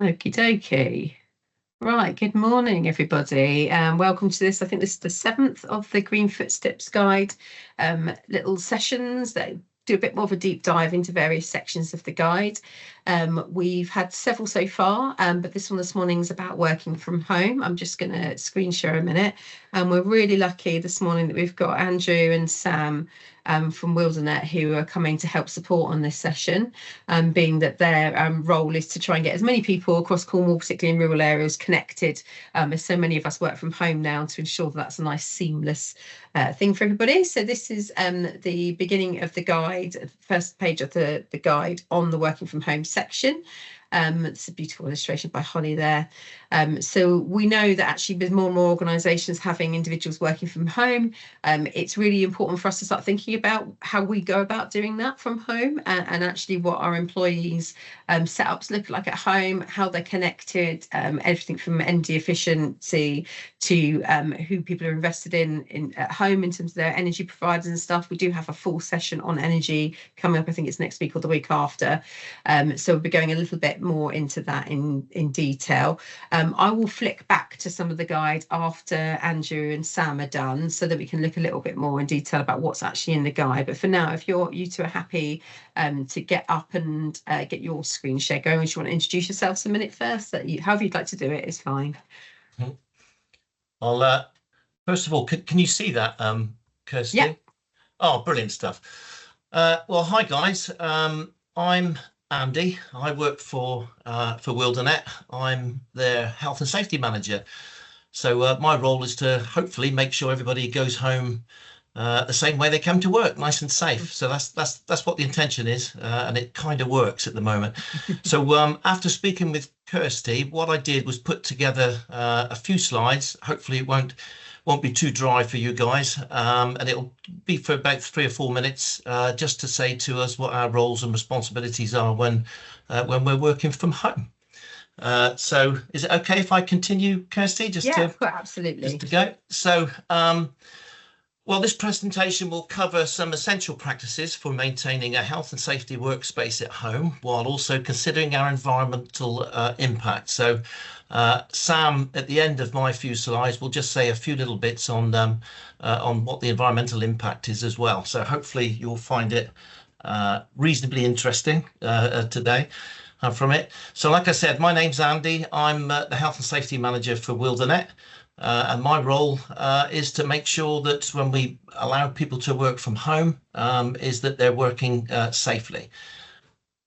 Okie dokie. Right, good morning, everybody, and welcome to this. I think this is the 7th of the Green Footsteps Guide little sessions that do a bit more of a deep dive into various sections of the guide. We've had several so far, but this one this morning is about working from home. I'm just going to screen share a minute. And we're really lucky this morning that we've got Andrew and Sam from Wildanet who are coming to help support on this session, being that their role is to try and get as many people across Cornwall, particularly in rural areas, connected, as so many of us work from home now, to ensure that that's a nice seamless thing for everybody. So this is the beginning of the guide, first page of the guide on the working from home section. It's a beautiful illustration by Holly there. So we know that actually with more and more organisations having individuals working from home, it's really important for us to start thinking about how we go about doing that from home, and actually what our employees setups look like at home, how they're connected, everything from energy efficiency to who people are invested in at home in terms of their energy providers and stuff. We do have a full session on energy coming up. I think it's next week or the week after. So we'll be going a little bit more into that in detail. I will flick back to some of the guide after Andrew and Sam are done so that we can look a little bit more in detail about what's actually in the guide. But for now, if you two are happy to get up and get your screen share going, if you want to introduce yourselves a minute first, however you'd like to do it is fine. I'll first of all, can you see that, Kirstie? Yeah. Oh, brilliant stuff. Well, hi guys. I'm Andy. I work for Wildanet. I'm their health and safety manager. So my role is to hopefully make sure everybody goes home the same way they come to work, nice and safe. So that's what the intention is, and it kind of works at the moment. So after speaking with Kirstie, what I did was put together a few slides. Hopefully it won't be too dry for you guys, and it'll be for about 3 or 4 minutes, just to say to us what our roles and responsibilities are when we're working from home. So is it okay if I continue, Kirstie? Absolutely. Just to go. So well, this presentation will cover some essential practices for maintaining a health and safety workspace at home, while also considering our environmental impact. So Sam, at the end of my few slides, will just say a few little bits on what the environmental impact is as well. So hopefully you'll find it reasonably interesting today from it. So like I said, my name's Andy. I'm the Health and Safety Manager for Wildanet. And my role is to make sure that when we allow people to work from home, is that they're working safely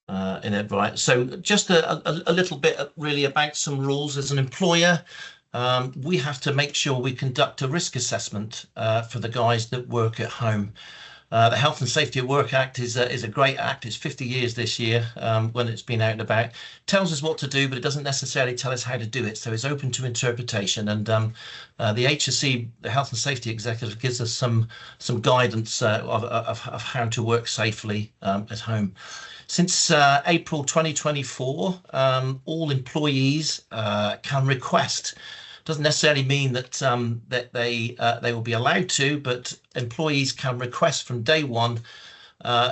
in it, right? So just a little bit really about some rules. As an employer, we have to make sure we conduct a risk assessment for the guys that work at home. The Health and Safety at Work Act is a great act. It's 50 years this year when it's been out and about. It tells us what to do, but it doesn't necessarily tell us how to do it. So it's open to interpretation. And the HSE, the Health and Safety Executive, gives us some guidance of how to work safely at home. Since April 2024, all employees can request. Doesn't necessarily mean that that they will be allowed to, but employees can request from day one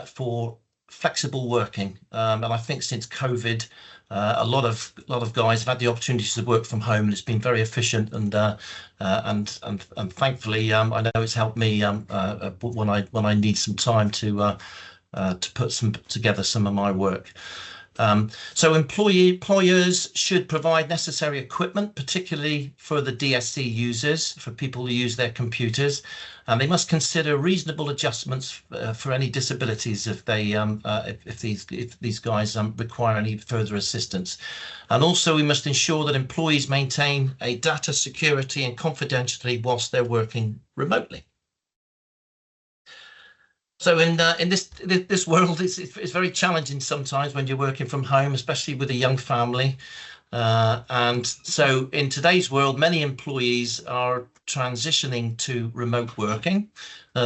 for flexible working. And I think since COVID, a lot of guys have had the opportunity to work from home, and it's been very efficient. And thankfully, I know it's helped me when I need some time to put together some of my work. So employers should provide necessary equipment, particularly for the DSC users, for people who use their computers, and they must consider reasonable adjustments for any disabilities if these guys require any further assistance. And also we must ensure that employees maintain a data security and confidentiality whilst they're working remotely. So in this world, it's very challenging sometimes when you're working from home, especially with a young family. And so in today's world, many employees are transitioning to remote working.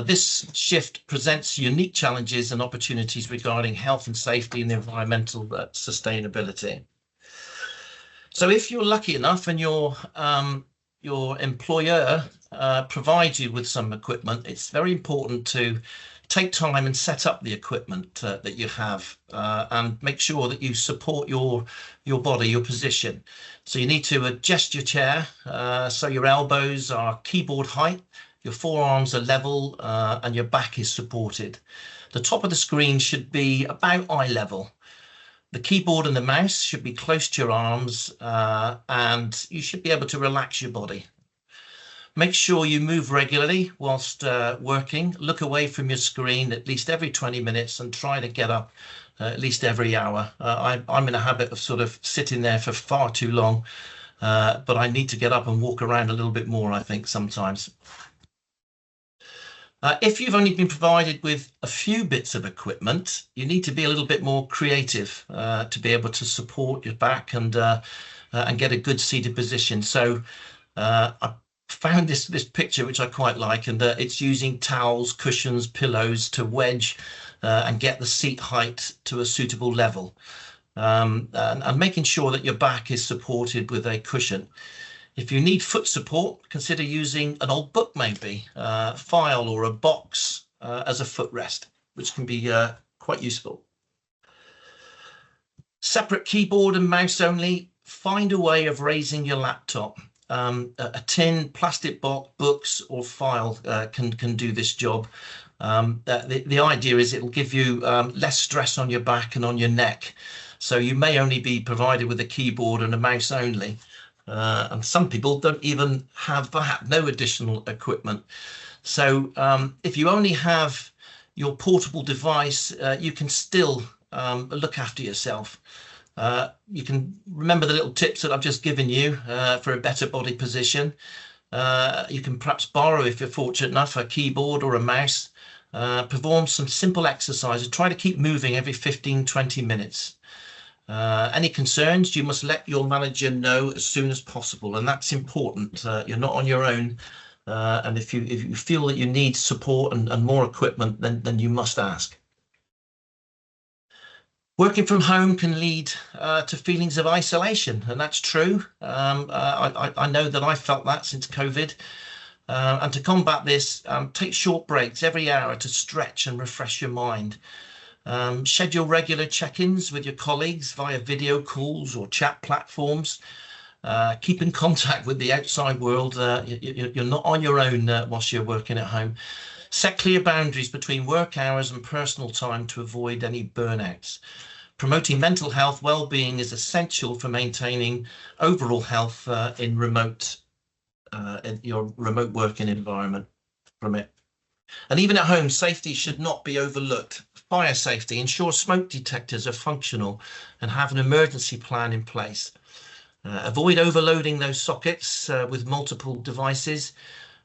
This shift presents unique challenges and opportunities regarding health and safety and environmental sustainability. So if you're lucky enough and your employer provides you with some equipment, it's very important to take time and set up the equipment that you have, and make sure that you support your body, your position. So you need to adjust your chair so your elbows are keyboard height, your forearms are level, and your back is supported. The top of the screen should be about eye level. The keyboard and the mouse should be close to your arms, and you should be able to relax your body. Make sure you move regularly whilst working. Look away from your screen at least every 20 minutes and try to get up at least every hour. I'm in a habit of sort of sitting there for far too long, but I need to get up and walk around a little bit more, I think, sometimes. If you've only been provided with a few bits of equipment, you need to be a little bit more creative to be able to support your back and get a good seated position. So I found this picture which I quite like, and it's using towels, cushions, pillows to wedge and get the seat height to a suitable level, and making sure that your back is supported with a cushion. If you need foot support, consider using an old book, maybe a file or a box as a footrest, which can be quite useful. Separate keyboard and mouse only. Find a way of raising your laptop. A tin, plastic box, books or file can do this job. The idea is it'll give you less stress on your back and on your neck. So you may only be provided with a keyboard and a mouse only. And some people don't even have that, no additional equipment. So if you only have your portable device, you can still look after yourself. You can remember the little tips that I've just given you for a better body position. You can perhaps borrow, if you're fortunate enough, a keyboard or a mouse. Perform some simple exercises. Try to keep moving every 15-20 minutes. Any concerns, you must let your manager know as soon as possible, and that's important. You're not on your own, and if you feel that you need support and more equipment, then you must ask. Working from home can lead to feelings of isolation, and that's true. I know that I felt that since COVID. And to combat this, take short breaks every hour to stretch and refresh your mind. Schedule regular check-ins with your colleagues via video calls or chat platforms. Keep in contact with the outside world. You're not on your own whilst you're working at home. Set clear boundaries between work hours and personal time to avoid any burnouts. Promoting mental health well-being is essential for maintaining overall health in your remote working environment from it. And even at home, safety should not be overlooked. Fire safety, ensure smoke detectors are functional and have an emergency plan in place. Avoid overloading those sockets with multiple devices.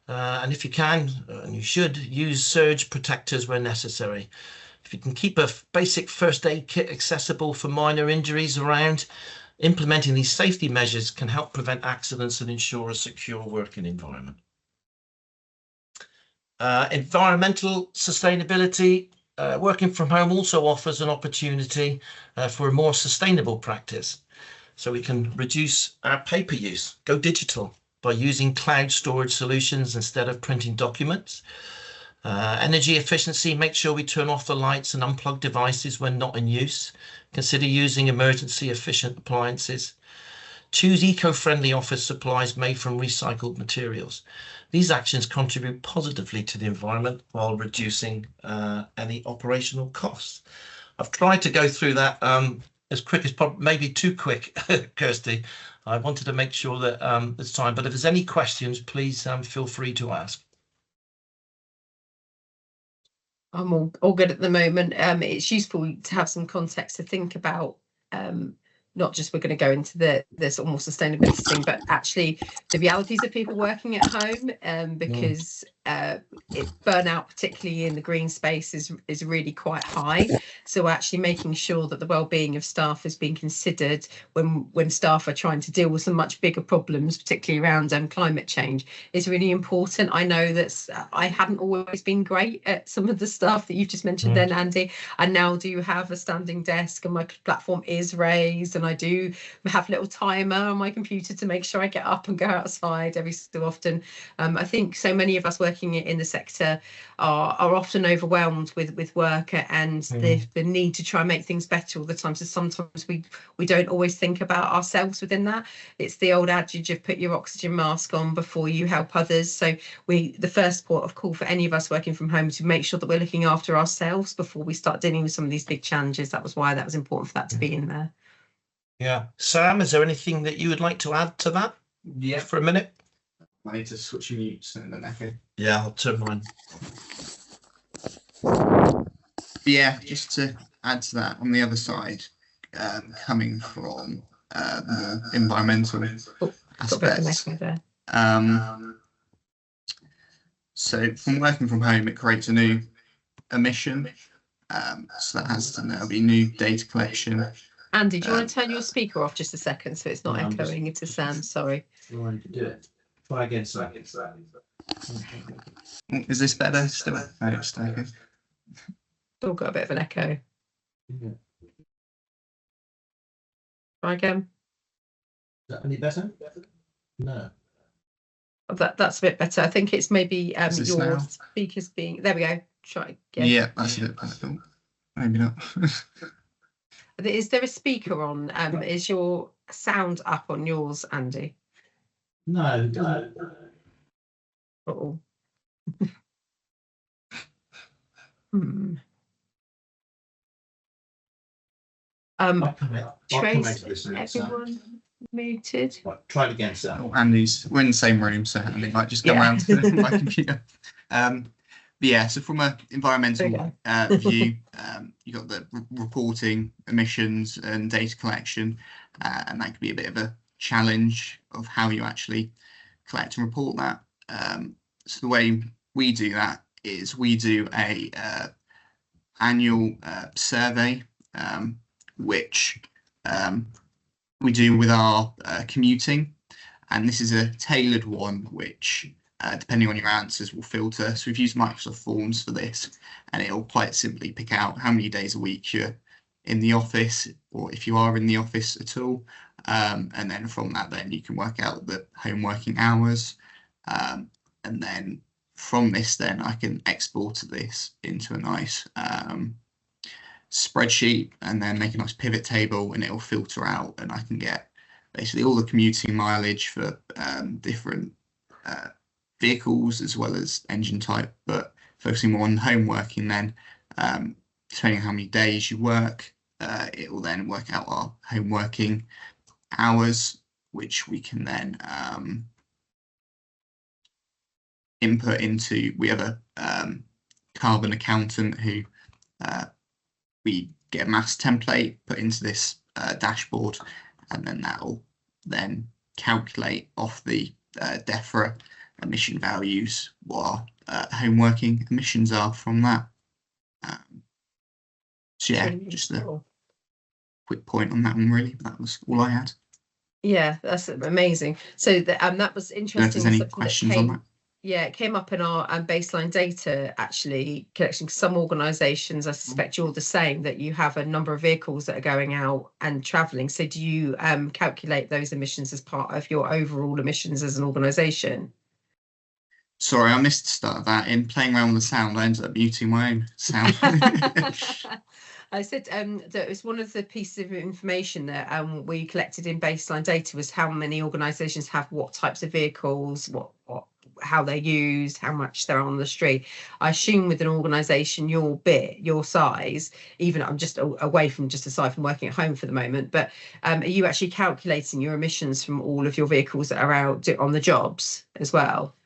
And if you can, and you should, use surge protectors where necessary. If you can keep a basic first aid kit accessible for minor injuries around, implementing these safety measures can help prevent accidents and ensure a secure working environment. Environmental sustainability. Working from home also offers an opportunity for a more sustainable practice. So we can reduce our paper use, go digital by using cloud storage solutions instead of printing documents. Energy efficiency, make sure we turn off the lights and unplug devices when not in use. Consider using emergency efficient appliances. Choose eco-friendly office supplies made from recycled materials. These actions contribute positively to the environment while reducing any operational costs. I've tried to go through that as quick as possible, maybe too quick, Kirstie. I wanted to make sure that there's time, but if there's any questions, please feel free to ask. I'm all good at the moment. It's useful to have some context to think about, not just we're going to go into the sort of more sustainability thing, but actually the realities of people working at home, because burnout, particularly in the green space, is really quite high. So actually making sure that the well-being of staff is being considered when staff are trying to deal with some much bigger problems, particularly around climate change, is really important. I know that I hadn't always been great at some of the stuff that you've just mentioned then, Andy. I now do have a standing desk and my platform is raised, and I do have a little timer on my computer to make sure I get up and go outside every so often. I think so many of us working working in the sector are often overwhelmed with work and the need to try and make things better all the time. So sometimes we don't always think about ourselves within that. It's the old adage of put your oxygen mask on before you help others. So the first port of call for any of us working from home to make sure that we're looking after ourselves before we start dealing with some of these big challenges. That was why that was important for that to be in there. Yeah. Sam, is there anything that you would like to add to that? Yeah. For a minute? I need to switch mutes and then echo. Yeah, I'll turn mine. Yeah, just to add to that, on the other side, coming from more environmental aspects. So from working from home, it creates a new emission. So that has to now be new data collection. Andy, do you want to turn your speaker off just a second so it's not echoing into Sam? Sorry. Trying to do it. Try again, Sam. Is this better? Still? Oh, it's okay. Still got a bit of an echo. Yeah. Try again. Is that any better? No. That's a bit better. I think it's maybe your now? speakers being. There we go. Try again. Yeah, that's a bit better. Maybe not. Is there a speaker on? Is your sound up on yours, Andy? No. Uh-oh. Trace, everyone muted. Right, try it again, Sam. Oh, Andy's, we're in the same room, so Andy might just come around to my computer. But yeah, so from an environmental view, you've got the reporting, emissions and data collection, and that could be a bit of a challenge of how you actually collect and report that. So the way we do that is we do a annual survey, which we do with our commuting, and this is a tailored one which depending on your answers will filter. So we've used Microsoft Forms for this, and it'll quite simply pick out how many days a week you're in the office, or if you are in the office at all, and then from that then you can work out the home working hours, and then from this then I can export this into a nice spreadsheet and then make a nice pivot table, and it'll filter out, and I can get basically all the commuting mileage for different vehicles as well as engine type, but focusing more on home working then, depending on how many days you work, it will then work out our home working hours, which we can then input into. We have a carbon accountant who we get a maths template put into this dashboard, and then that will then calculate off the DEFRA emission values what our home working emissions are from that. So yeah, just a quick point on that one really. That was all I had. Yeah, that's amazing. So that was interesting. If there's any questions on that. Yeah, it came up in our baseline data actually collection. Some organisations, I suspect you're the same, that you have a number of vehicles that are going out and travelling. So do you calculate those emissions as part of your overall emissions as an organisation? Sorry, I missed the start of that. In playing around with the sound, I ended up muting my own sound. I said that it was one of the pieces of information that we collected in baseline data was how many organisations have what types of vehicles, how they're used, how much they're on the street. I assume with an organisation your size, even I'm just away from just aside from working at home for the moment, but are you actually calculating your emissions from all of your vehicles that are out on the jobs as well?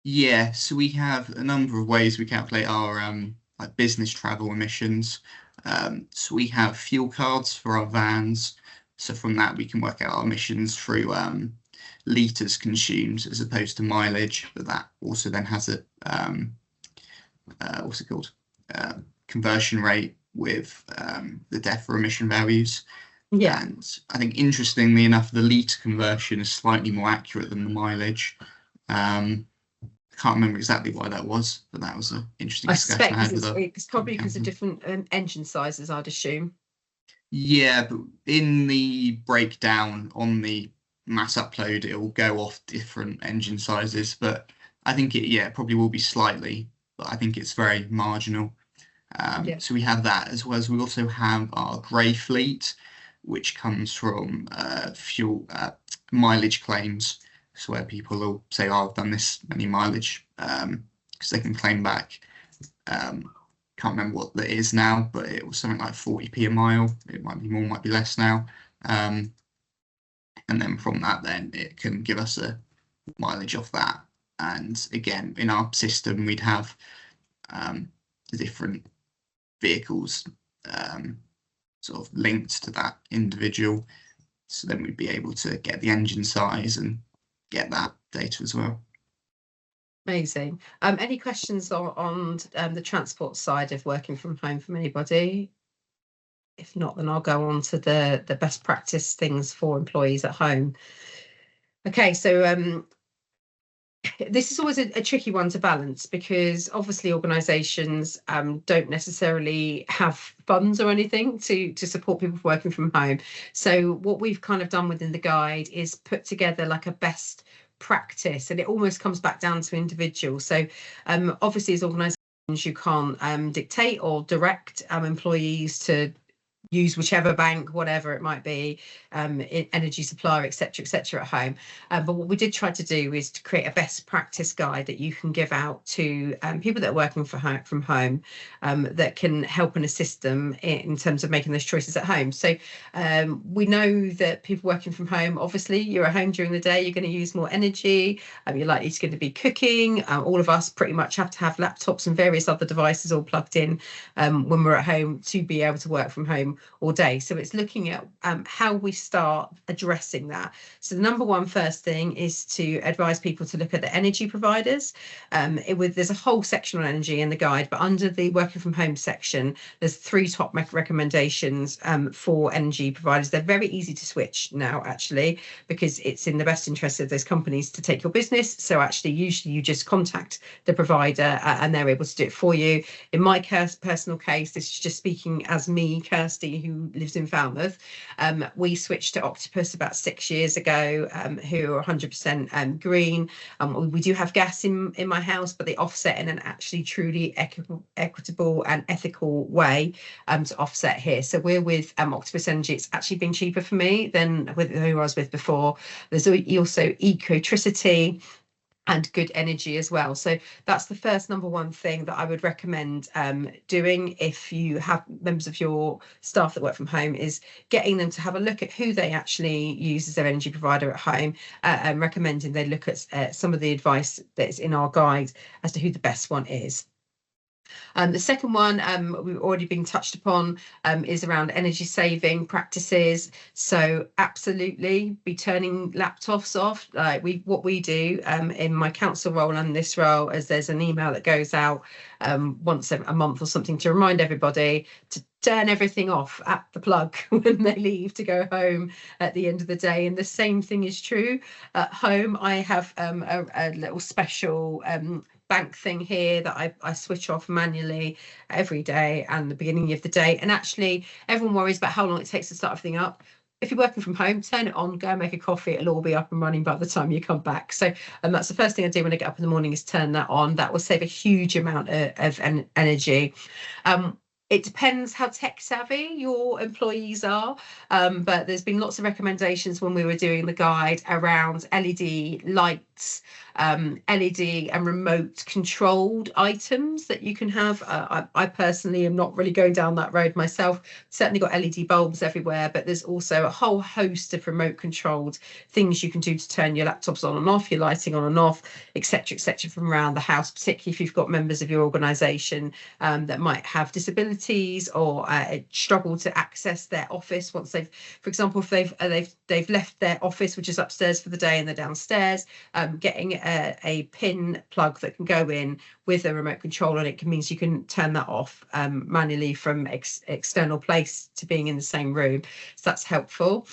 Yeah, so we have a number of ways we calculate our like business travel emissions. So we have fuel cards for our vans. So from that we can work out our emissions through litres consumed as opposed to mileage, but that also then has a what's it called, conversion rate with the DEFRA emission values. Yeah, and I think interestingly enough the litre conversion is slightly more accurate than the mileage. I can't remember exactly why that was, but that was an interesting discussion I had with it's probably because of different engine sizes, I'd assume. Yeah, but in the breakdown on the mass upload, it will go off different engine sizes, but I think it probably will be slightly, but I think it's very marginal. So we have that, as well as we also have our grey fleet, which comes from fuel mileage claims. So where people will say, "Oh, I've done this many mileage," because they can claim back. Can't remember what that is now, but it was something like 40p a mile. It might be more, might be less now. And then from that, then it can give us a mileage off that. And again, in our system, we'd have the different vehicles sort of linked to that individual. So then we'd be able to get the engine size and get that data as well. Amazing. Any questions on the transport side of working from home from anybody? If not, then I'll go on to the best practice things for employees at home. Okay, so this is always a tricky one to balance, because obviously organisations don't necessarily have funds or anything to support people working from home. So what we've kind of done within the guide is put together like a best practice, and it almost comes back down to individuals. So obviously as organisations, you can't dictate or direct employees to use whichever bank, whatever it might be, energy supplier, etc., at home. But what we did try to do is to create a best practice guide that you can give out to people that are working from home, that can help and assist them in terms of making those choices at home. So we know that people working from home, obviously you're at home during the day, you're going to use more energy, you're likely going to be cooking. All of us pretty much have to have laptops and various other devices all plugged in when we're at home to be able to work from home all day. So it's looking at how we start addressing that. So the number one first thing is to advise people to look at the energy providers. There's a whole section on energy in the guide, but under the working from home section, there's 3 top recommendations for energy providers. They're very easy to switch now, actually, because it's in the best interest of those companies to take your business. So actually, usually you just contact the provider and they're able to do it for you. In my personal case, this is just speaking as me, Kirstie, who lives in Falmouth. We switched to Octopus about 6 years ago, who are 100% green. We do have gas in my house, but they offset in an actually truly equitable and ethical way to offset here. So we're with Octopus Energy. It's actually been cheaper for me than with who I was with before. There's also Ecotricity and good energy as well. So that's the first number one thing that I would recommend doing if you have members of your staff that work from home, is getting them to have a look at who they actually use as their energy provider at home, and recommending they look at some of the advice that's in our guide as to who the best one is. The second one we've already been touched upon is around energy saving practices. So absolutely be turning laptops off. What we do in my council role and this role, as there's an email that goes out once a month or something to remind everybody to turn everything off at the plug when they leave to go home at the end of the day. And the same thing is true at home. I have a little special bank thing here that I switch off manually every day and the beginning of the day. And actually everyone worries about how long it takes to start everything up. If you're working from home, turn it on, go and make a coffee, it'll all be up and running by the time you come back. So that's the first thing I do when I get up in the morning, is turn that on. That will save a huge amount of energy. It depends how tech savvy your employees are, but there's been lots of recommendations when we were doing the guide around LED lights, LED and remote controlled items that you can have. I personally am not really going down that road myself. Certainly got LED bulbs everywhere, but there's also a whole host of remote controlled things you can do to turn your laptops on and off, your lighting on and off, etc., from around the house, particularly if you've got members of your organisation that might have disabilities or struggle to access their office once they've, for example, if they've left their office, which is upstairs for the day, and they're downstairs, getting a pin plug that can go in with a remote control, and it means you can turn that off manually from external place to being in the same room. So that's helpful.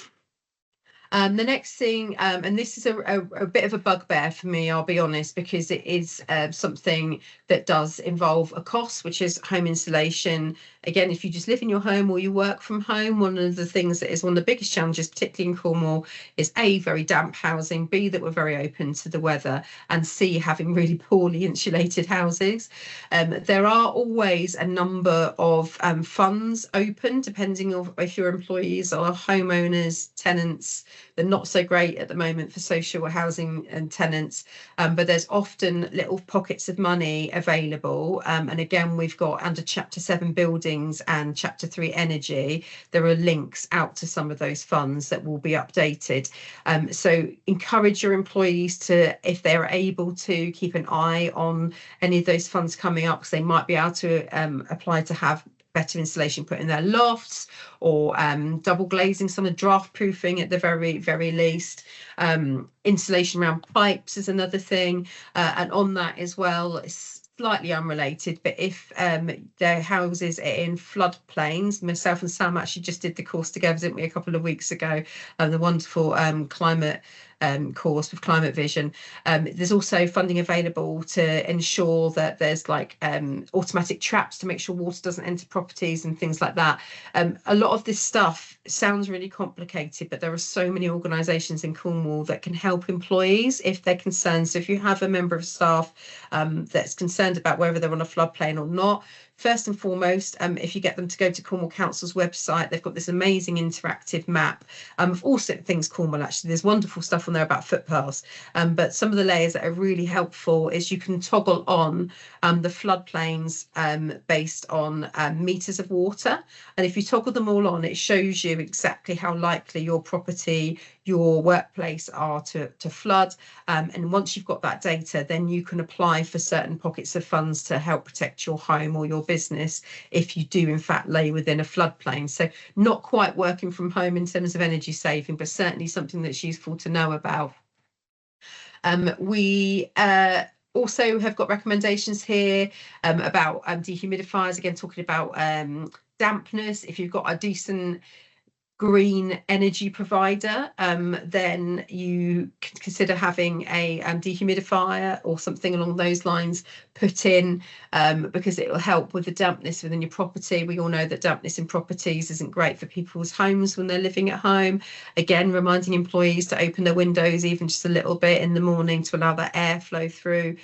The next thing, and this is a bit of a bugbear for me, I'll be honest, because it is something that does involve a cost, which is home installation Again, if you just live in your home or you work from home, one of the things that is one of the biggest challenges, particularly in Cornwall, is A, very damp housing, B, that we're very open to the weather, and C, having really poorly insulated houses. There are always a number of funds open, depending on if your employees are homeowners, tenants. They're not so great at the moment for social housing and tenants, but there's often little pockets of money available. And again, we've got under Chapter 7 buildings and Chapter 3 energy, there are links out to some of those funds that will be updated. So encourage your employees to, if they're able to, keep an eye on any of those funds coming up, because they might be able to apply to have better insulation put in their lofts, or double glazing, some of the draft proofing at the very least. Insulation around pipes is another thing, and on that as well, it's slightly unrelated, but if their houses are in floodplains, myself and Sam actually just did the course together, didn't we, a couple of weeks ago, the wonderful climate course with Climate Vision. There's also funding available to ensure that there's like automatic traps to make sure water doesn't enter properties and things like that. A lot of this stuff sounds really complicated, but there are so many organisations in Cornwall that can help employees if they're concerned. So if you have a member of staff that's concerned about whether they're on a floodplain or not, first and foremost, if you get them to go to Cornwall Council's website, they've got this amazing interactive map of all things Cornwall. Actually, there's wonderful stuff on there about footpaths, but some of the layers that are really helpful is you can toggle on the floodplains based on meters of water, and if you toggle them all on, it shows you exactly how likely your property, your workplace are to flood, and once you've got that data, then you can apply for certain pockets of funds to help protect your home or your business if you do in fact lay within a floodplain. So not quite working from home in terms of energy saving, but certainly something that's useful to know about. We also have got recommendations here about dehumidifiers, again talking about dampness. If you've got a decent green energy provider, then you can consider having a dehumidifier or something along those lines put in, because it will help with the dampness within your property. We all know that dampness in properties isn't great for people's homes when they're living at home. Again, reminding employees to open their windows even just a little bit in the morning to allow that air flow through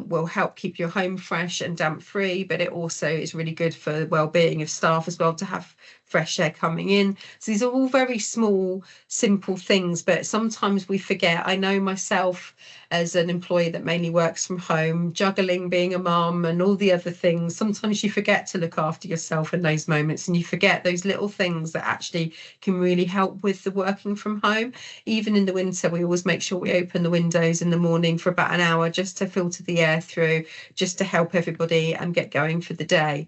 will help keep your home fresh and damp free, but it also is really good for the well-being of staff as well to have fresh air coming in. So these are all very small, simple things, but sometimes we forget. I know myself as an employee that mainly works from home, juggling being a mum and all the other things, sometimes you forget to look after yourself in those moments, and you forget those little things that actually can really help with the working from home. Even in the winter, we always make sure we open the windows in the morning for about an hour just to filter the air through, just to help everybody get going for the day.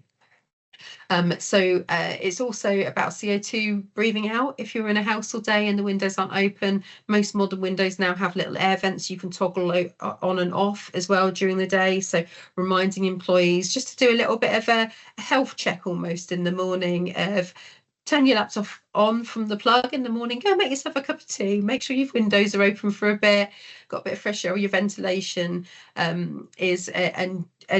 So it's also about CO2 breathing out. If you're in a house all day and the windows aren't open, most modern windows now have little air vents you can toggle on and off as well during the day. So reminding employees just to do a little bit of a health check almost in the morning of turn your laptop on from the plug in the morning, go make yourself a cup of tea, make sure your windows are open for a bit, got a bit of fresh air, or your ventilation and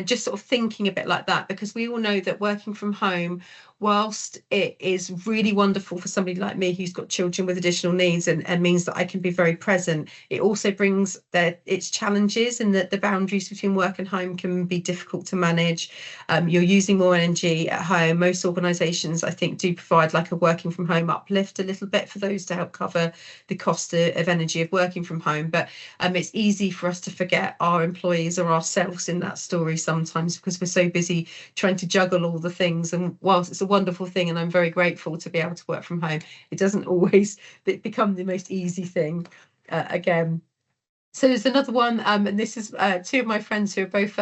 just sort of thinking a bit like that, because we all know that working from home, whilst it is really wonderful for somebody like me who's got children with additional needs and means that I can be very present, it also brings its challenges, and that the boundaries between work and home can be difficult to manage. You're using more energy at home. Most organisations, I think, do provide like a working from home uplift a little bit for those to help cover the cost of energy of working from home, but it's easy for us to forget our employees or ourselves in that story sometimes, because we're so busy trying to juggle all the things. And whilst it's a wonderful thing and I'm very grateful to be able to work from home, it doesn't always become the most easy thing again. So there's another one, and this is two of my friends who are both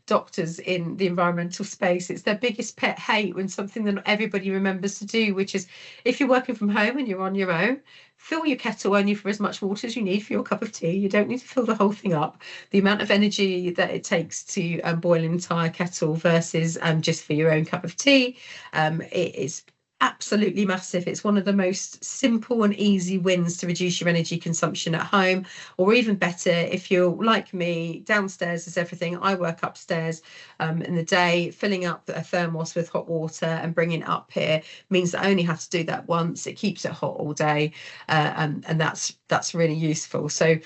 doctors in the environmental space. It's their biggest pet hate when something that not everybody remembers to do, which is if you're working from home and you're on your own, fill your kettle only for as much water as you need for your cup of tea. You don't need to fill the whole thing up. The amount of energy that it takes to boil an entire kettle versus just for your own cup of tea, it is absolutely massive. It's one of the most simple and easy wins to reduce your energy consumption at home, or even better, if you're like me, downstairs is everything. I work upstairs in the day. Filling up a thermos with hot water and bringing it up here means that I only have to do that once. It keeps it hot all day, and that's really useful. So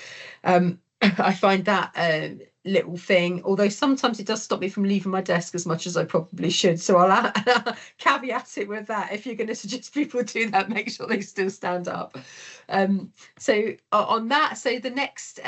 I find that little thing, although sometimes it does stop me from leaving my desk as much as I probably should, so I'll caveat it with that. If you're going to suggest people do that, make sure they still stand up. So on that, so the next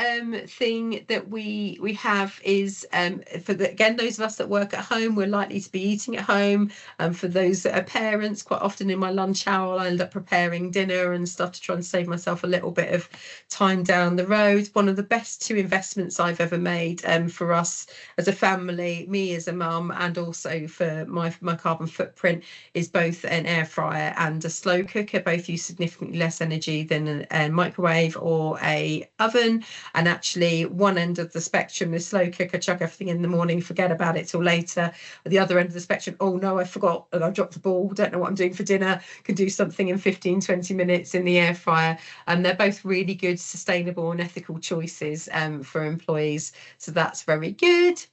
thing that we have is again, those of us that work at home, we're likely to be eating at home. For those that are parents, quite often in my lunch hour I'll end up preparing dinner and stuff to try and save myself a little bit of time down the road. One of the best 2 investments I've ever made for us as a family, me as a mum, and also for my carbon footprint, is both an air fryer and a slow cooker. Both use significantly less energy than a microwave or a oven, and actually one end of the spectrum, the slow cooker, chuck everything in the morning, forget about it till later. At the other end of the spectrum, oh no, I forgot and I dropped the ball, don't know what I'm doing for dinner, can do something in 15-20 minutes in the air fryer. And they're both really good, sustainable and ethical choices for employees, so that's very good.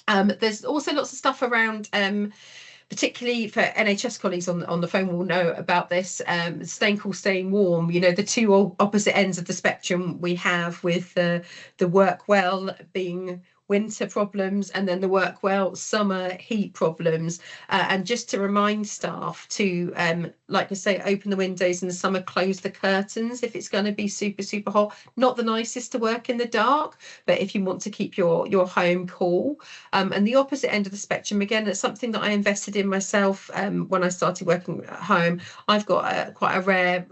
There's also lots of stuff around, particularly for NHS colleagues on the phone will know about this, staying cool, staying warm. You know, the 2 opposite ends of the spectrum we have, with the work well being winter problems, and then the work well summer heat problems. And just to remind staff to, like I say, open the windows in the summer, close the curtains if it's going to be super hot. Not the nicest to work in the dark, but if you want to keep your home cool. And the opposite end of the spectrum, again, it's something that I invested in myself when I started working at home. I've got quite a rare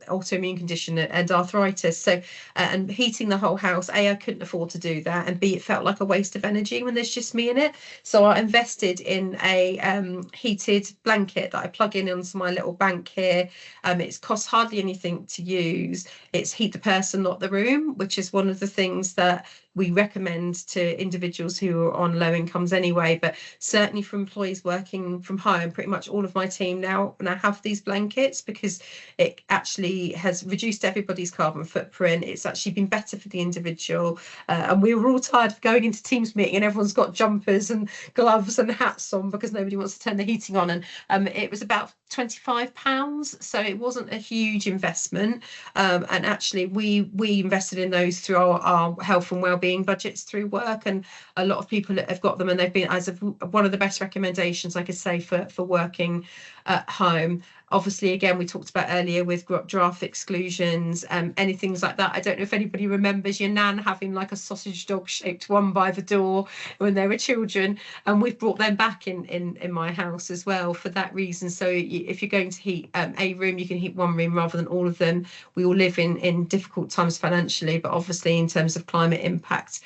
autoimmune condition and arthritis, so and heating the whole house, I couldn't afford to do that, and B, it felt like a waste of energy when there's just me in it. So I invested in a heated blanket that I plug in onto my little bank here. It's cost hardly anything to use. It's heat the person, not the room, which is one of the things that we recommend to individuals who are on low incomes anyway, but certainly for employees working from home, pretty much all of my team now have these blankets, because it actually has reduced everybody's carbon footprint. It's actually been better for the individual, and we were all tired of going into Teams meeting and everyone's got jumpers and gloves and hats on because nobody wants to turn the heating on, and it was about £25, so it wasn't a huge investment, and actually we invested in those through our health and wellbeing budgets through work, and a lot of people have got them, and they've been as of one of the best recommendations I could say for working at home. Obviously, again, we talked about earlier with draft exclusions, anything like that. I don't know if anybody remembers your nan having like a sausage dog shaped one by the door when they were children, and we've brought them back in my house as well for that reason. So if you're going to heat a room, you can heat one room rather than all of them. We all live in difficult times financially, but obviously in terms of climate impact,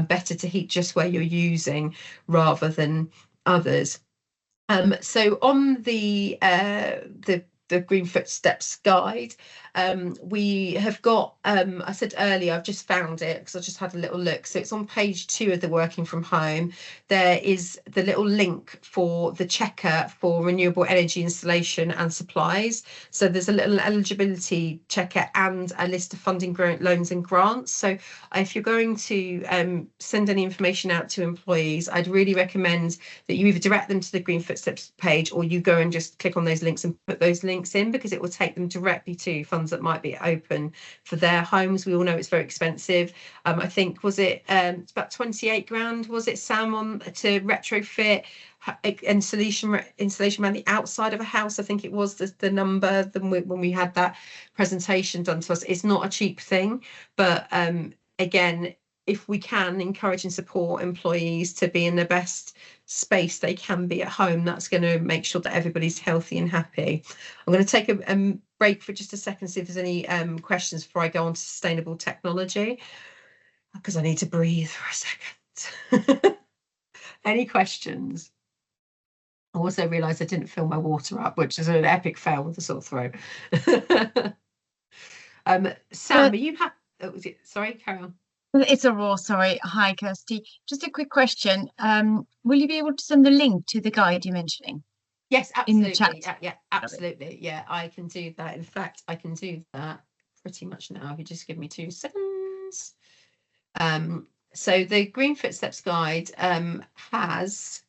better to heat just where you're using rather than others. So on the Green Footsteps guide, we have got, I said earlier, I've just found it because I just had a little look. So it's on page 2 of the working from home. There is the little link for the checker for renewable energy installation and supplies. So there's a little eligibility checker and a list of funding loans and grants. So if you're going to send any information out to employees, I'd really recommend that you either direct them to the Green Footsteps page, or you go and just click on those links and put those links in, because it will take them directly to funds that might be open for their homes. We all know it's very expensive. I think, was it it's about 28 grand, was it, Sam, on to retrofit installation around the outside of a house? I think it was the number when we had that presentation done to us. It's not a cheap thing, but again, if we can encourage and support employees to be in the best space they can be at home, that's going to make sure that everybody's healthy and happy. I'm going to take a break for just a second, see if there's any questions before I go on to sustainable technology, because I need to breathe for a second. Any questions? I also realised I didn't fill my water up, which is an epic fail with a sore throat. Sam, are you happy? Oh, sorry, carry on. It's a raw, sorry. Hi, Kirstie. Just a quick question. Will you be able to send the link to the guide you're mentioning? Yes, in absolutely. the chat? Yeah, absolutely. Yeah, I can do that. In fact, I can do that pretty much now. If you just give me 2 seconds. So the Green Footsteps Guide has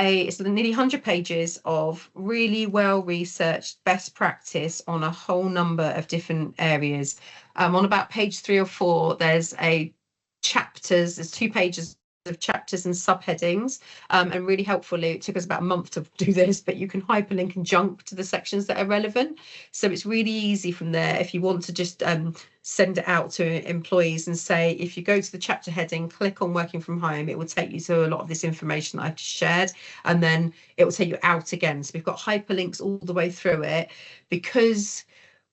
it's nearly 100 pages of really well researched best practice on a whole number of different areas. On about page 3 or 4, there's there's 2 pages of chapters and subheadings, and really helpfully it took us about a month to do this, but you can hyperlink and jump to the sections that are relevant, so it's really easy from there if you want to just send it out to employees and say, if you go to the chapter heading, click on working from home, it will take you to a lot of this information that I've just shared, and then it will take you out again. So we've got hyperlinks all the way through it, because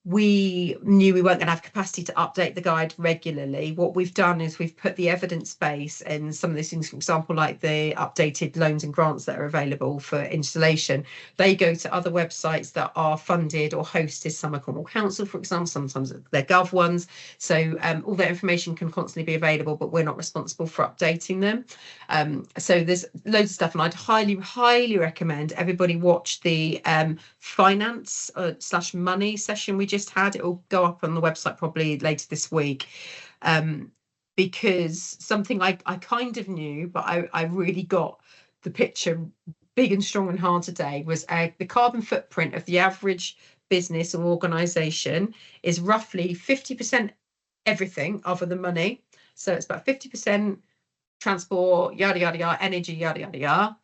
we knew we weren't going to have capacity to update the guide regularly. What we've done is we've put the evidence base in some of these things, for example, like the updated loans and grants that are available for installation. They go to other websites that are funded or hosted. Some are Cornwall Council, for example, sometimes they're Gov ones. So all that information can constantly be available, but we're not responsible for updating them. So there's loads of stuff, and I'd highly recommend everybody watch the finance / money session we just had. It will go up on the website probably later this week, because something I kind of knew, but I really got the picture big and strong and hard today, was the carbon footprint of the average business or organisation is roughly 50% everything other than money. So it's about 50% transport, yada yada yada, energy, yada yada yada.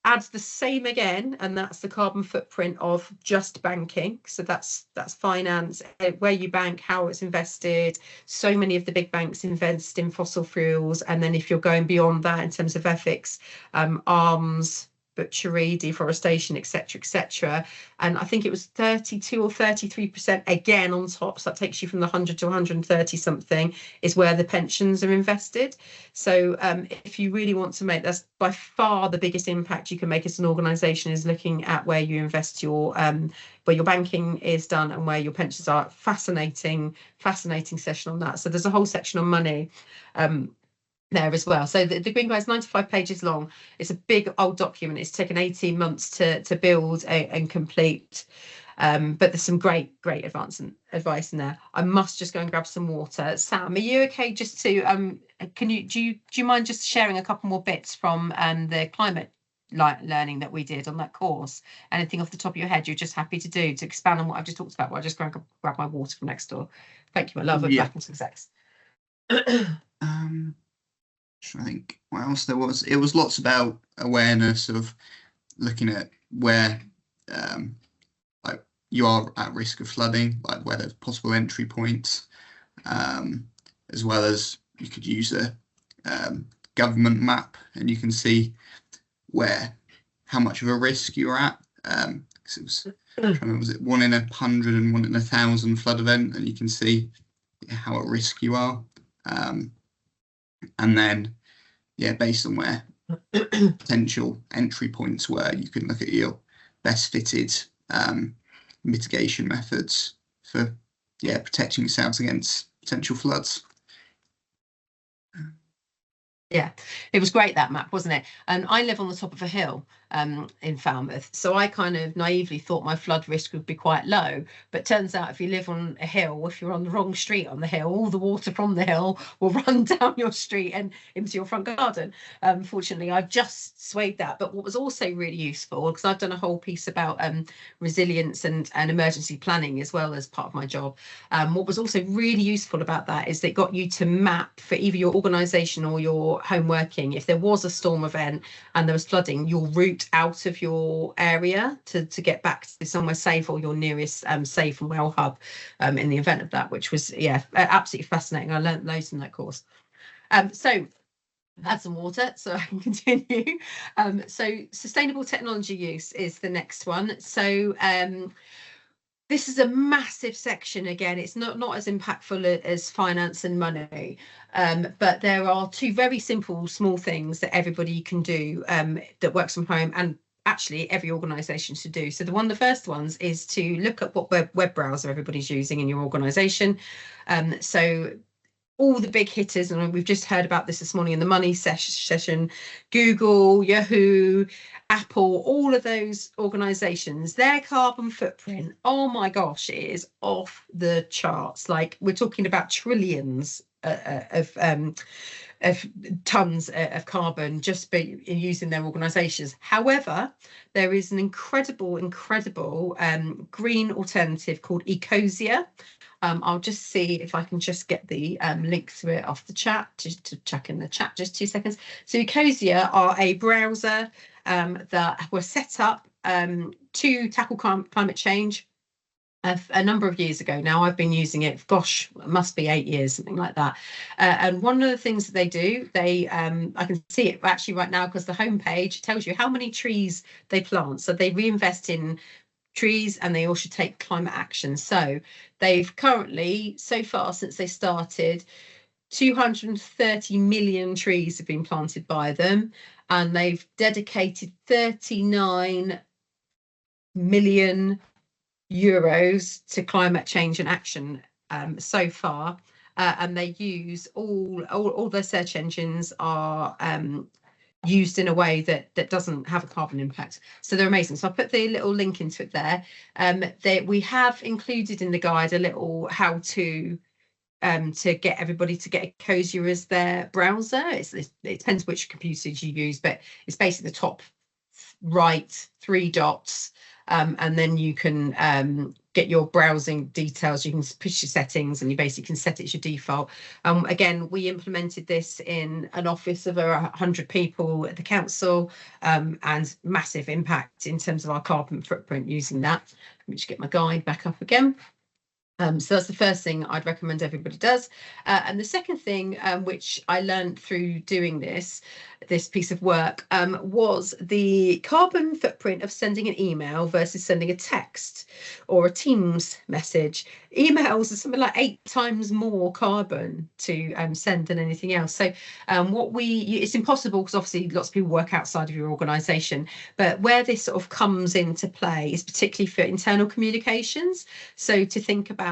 Adds the same again, and that's the carbon footprint of just banking. So that's finance, where you bank, how it's invested. So many of the big banks invest in fossil fuels, and then if you're going beyond that in terms of ethics, arms, butchery, deforestation, etc., and I think it was 32 or 33% again on top, so that takes you from the 100 to 130 something, is where the pensions are invested. So if you really want to make, that's by far the biggest impact you can make as an organisation, is looking at where you invest your where your banking is done and where your pensions are. Fascinating session on that. So there's a whole section on money there as well. So the Green Guide is 95 pages long. It's a big old document. It's taken 18 months to build and complete. But there's some great advice in there. I must just go and grab some water. Sam, are you okay just to do you mind just sharing a couple more bits from the climate learning that we did on that course? Anything off the top of your head you're just happy to do to expand on what I've just talked about? Well, I just grab my water from next door. Thank you, my love. Yeah. Back into sex. I think what else there was, it was lots about awareness of looking at where like you are at risk of flooding, like where there's possible entry points, as well as you could use a government map and you can see how much of a risk you're at. Because it was, I don't remember, was it 1 in 100 and 1 in 1,000 flood event, and you can see how at risk you are. And then, based on where potential entry points were, you can look at your best fitted mitigation methods for, protecting yourselves against potential floods. Yeah, it was great, that map, wasn't it? And I live on the top of a hill in Falmouth, so I kind of naively thought my flood risk would be quite low, but turns out if you live on a hill, if you're on the wrong street on the hill, all the water from the hill will run down your street and into your front garden. Fortunately, I've just swayed that. But what was also really useful, because I've done a whole piece about resilience and emergency planning as well as part of my job, what was also really useful about that is that it got you to map for either your organisation or your home working, if there was a storm event and there was flooding, your route out of your area to get back to somewhere safe, or your nearest safe and well hub in the event of that, which was absolutely fascinating. I learned loads in that course. So had some water so I can continue. So sustainable technology use is the next one. So this is a massive section. Again, it's not as impactful as finance and money, but there are 2 very simple, small things that everybody can do that works from home, and actually every organisation should do. So the first ones is to look at what web browser everybody's using in your organisation. So all the big hitters, and we've just heard about this morning in the money session, Google, Yahoo, Apple, all of those organizations, their carbon footprint, oh my gosh, it is off the charts. Like, we're talking about trillions of tons of carbon just by using their organizations. However, there is an incredible green alternative called Ecosia. I'll just see if I can just get the link to it off the chat, just to check in the chat, just 2 seconds. So Ecosia are a browser that were set up to tackle climate change a number of years ago now. I've been using it, gosh, it must be 8 years, something like that. And one of the things that they do, I can see it actually right now because the homepage tells you how many trees they plant. So they reinvest in trees, and they also take climate action. So they've currently, so far since they started, 230 million trees have been planted by them, and they've dedicated 39 million euros to climate change and action so far. And they use all their search engines are used in a way that doesn't have a carbon impact. So they're amazing. So I'll put the little link into it there. We have included in the guide a little how to get everybody to get Ecosia as their browser. It depends which computers you use, but it's basically the top right 3 dots. And then you can get your browsing details. You can push your settings, and you basically can set it as your default. Again, we implemented this in an office of over 100 people at the council, and massive impact in terms of our carbon footprint using that. Let me just get my guide back up again. So that's the first thing I'd recommend everybody does. And the second thing, which I learned through doing this piece of work, was the carbon footprint of sending an email versus sending a text or a Teams message. Emails are something like 8 times more carbon to send than anything else. So it's impossible, because obviously lots of people work outside of your organisation, but where this sort of comes into play is particularly for internal communications. So to think about,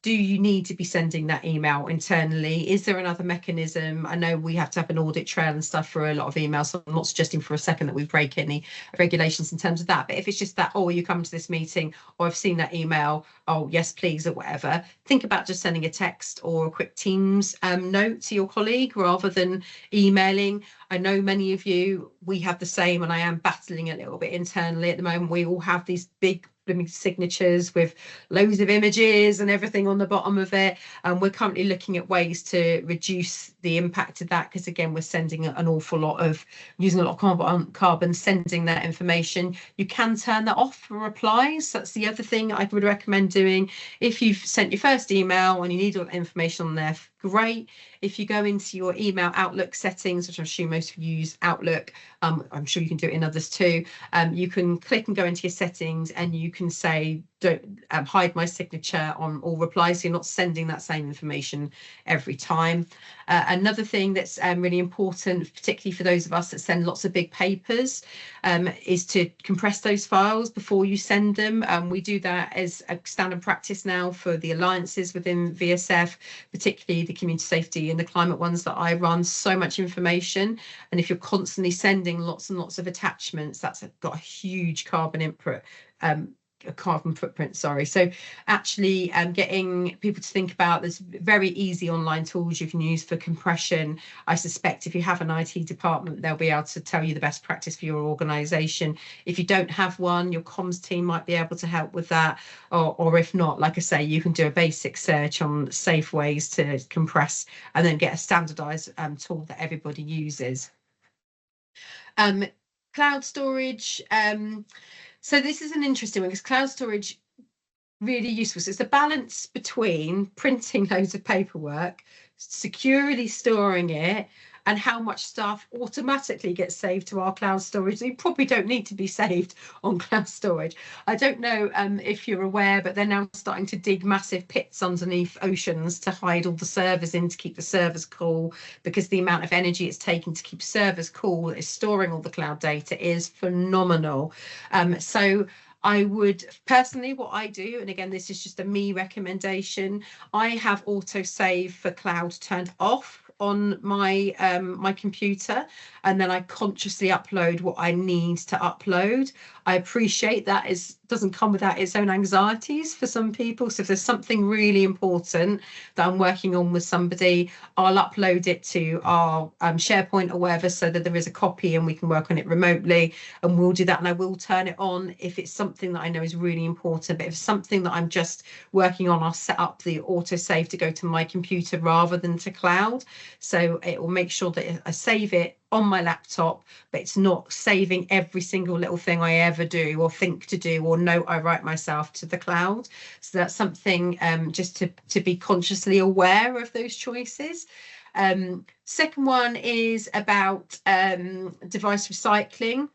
do you need to be sending that email internally? Is there another mechanism? I know we have to have an audit trail and stuff for a lot of emails, so I'm not suggesting for a second that we break any regulations in terms of that. But if it's just that, oh, you come to this meeting, or I've seen that email, oh, yes, please, or whatever, think about just sending a text or a quick Teams note to your colleague rather than emailing. I know many of you, we have the same, and I am battling a little bit internally at the moment. We all have these big signatures with loads of images and everything on the bottom of it, and we're currently looking at ways to reduce the impact of that, because again, we're sending an awful lot of, using a lot of carbon sending that information. You can turn that off for replies. That's the other thing I would recommend doing. If you've sent your first email and you need all that information on there, great. If you go into your email Outlook settings, which I'm sure most of you use Outlook, I'm sure you can do it in others too, you can click and go into your settings, and you can say, don't hide my signature on all replies, so you're not sending that same information every time. Another thing that's really important, particularly for those of us that send lots of big papers, is to compress those files before you send them. We do that as a standard practice now for the alliances within VSF, particularly the community safety and the climate ones that I run. So much information, and if you're constantly sending lots and lots of attachments, that's got a huge carbon footprint, sorry. So actually getting people to think about, there's very easy online tools you can use for compression. I suspect if you have an IT department, they'll be able to tell you the best practice for your organisation. If you don't have one, your comms team might be able to help with that, or if not, like I say, you can do a basic search on safe ways to compress, and then get a standardised tool that everybody uses. Cloud storage. So this is an interesting one, because cloud storage, really useful. So it's a balance between printing loads of paperwork, securely storing it, and how much stuff automatically gets saved to our cloud storage. You probably don't need to be saved on cloud storage. I don't know if you're aware, but they're now starting to dig massive pits underneath oceans to hide all the servers in, to keep the servers cool, because the amount of energy it's taking to keep servers cool is storing all the cloud data is phenomenal. So I would personally, what I do, and again, this is just a me recommendation, I have autosave for cloud turned off on my my computer, and then I consciously upload what I need to upload. I appreciate that doesn't come without its own anxieties for some people. So if there's something really important that I'm working on with somebody, I'll upload it to our SharePoint or wherever, so that there is a copy and we can work on it remotely, and we'll do that. And I will turn it on if it's something that I know is really important. But if it's something that I'm just working on, I'll set up the autosave to go to my computer rather than to cloud. So it will make sure that I save it on my laptop, but it's not saving every single little thing I ever do or think to do or note I write myself to the cloud. So that's something just to be consciously aware of those choices. Second one is about device recycling.